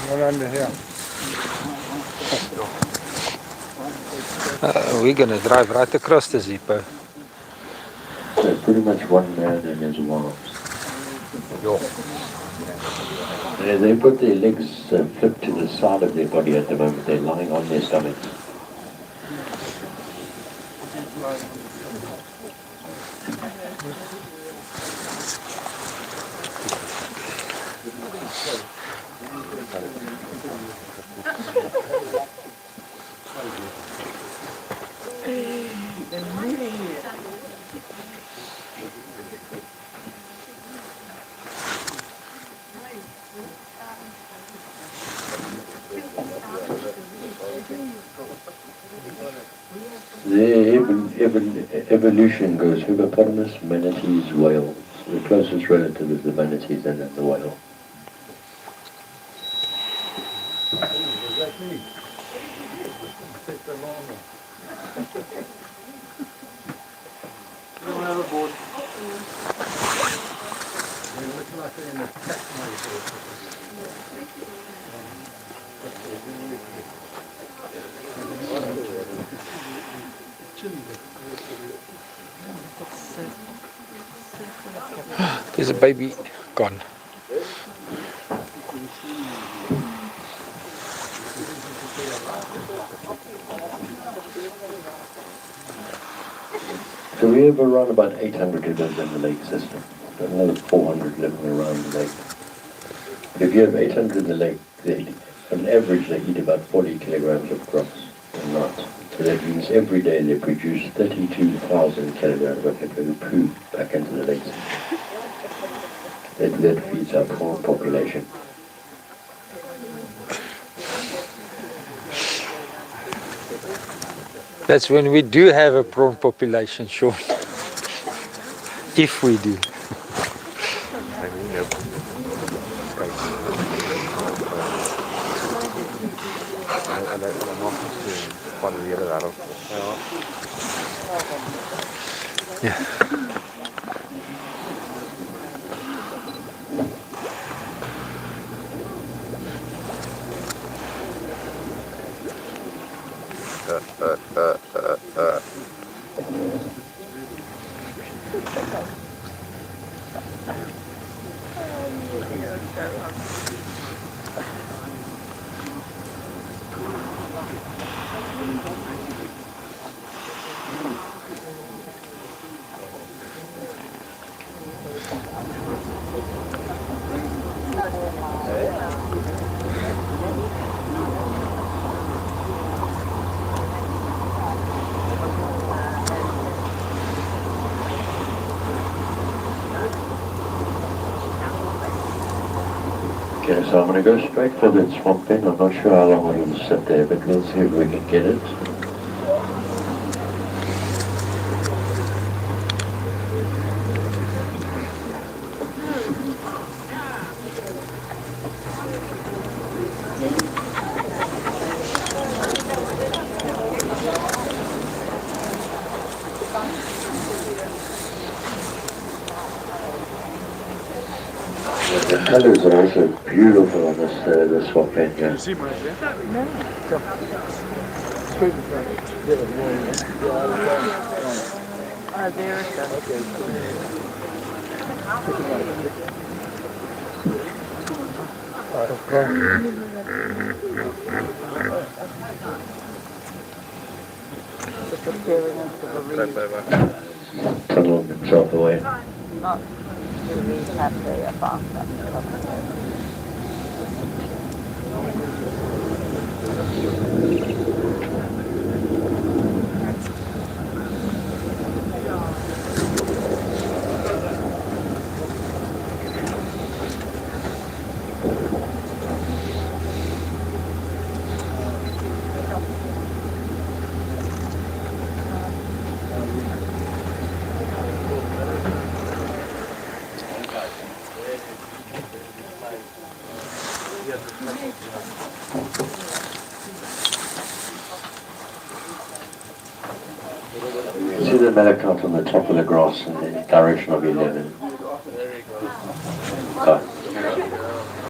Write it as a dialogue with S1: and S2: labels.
S1: One under here.
S2: We're going to drive right across the Hippo.
S3: So pretty much one man and his wives. They put their legs flipped to the side of their body at the moment. They're lying on their stomachs. Their evolution goes hippopotamus, manatees, whales. The closest relative is the manatees and then the whale.
S2: There's a baby gone.
S3: So we have around about 800 hippos in the lake system. Another 400 living around the lake. If you have 800 in the lake, on average they eat about 40 kilograms of crops a night. So that means every day they produce 32,000 kilograms of hippo poo back into the lake system. That feeds our prawn population.
S2: That's when we do have a prawn population, Sean. If we do. Yeah.
S3: Okay, so I'm going to go straight for that swamp pen. I'm not sure how long it'll sit there, but we'll see if we can get it. The colours are also beautiful on this swamp pen here.
S1: You see my pen? No.
S4: Oh, there it goes.
S3: Tunnel himself away.
S4: Not to have the bath.
S3: You see the malachite on the top of the grass in the direction of 11. carp.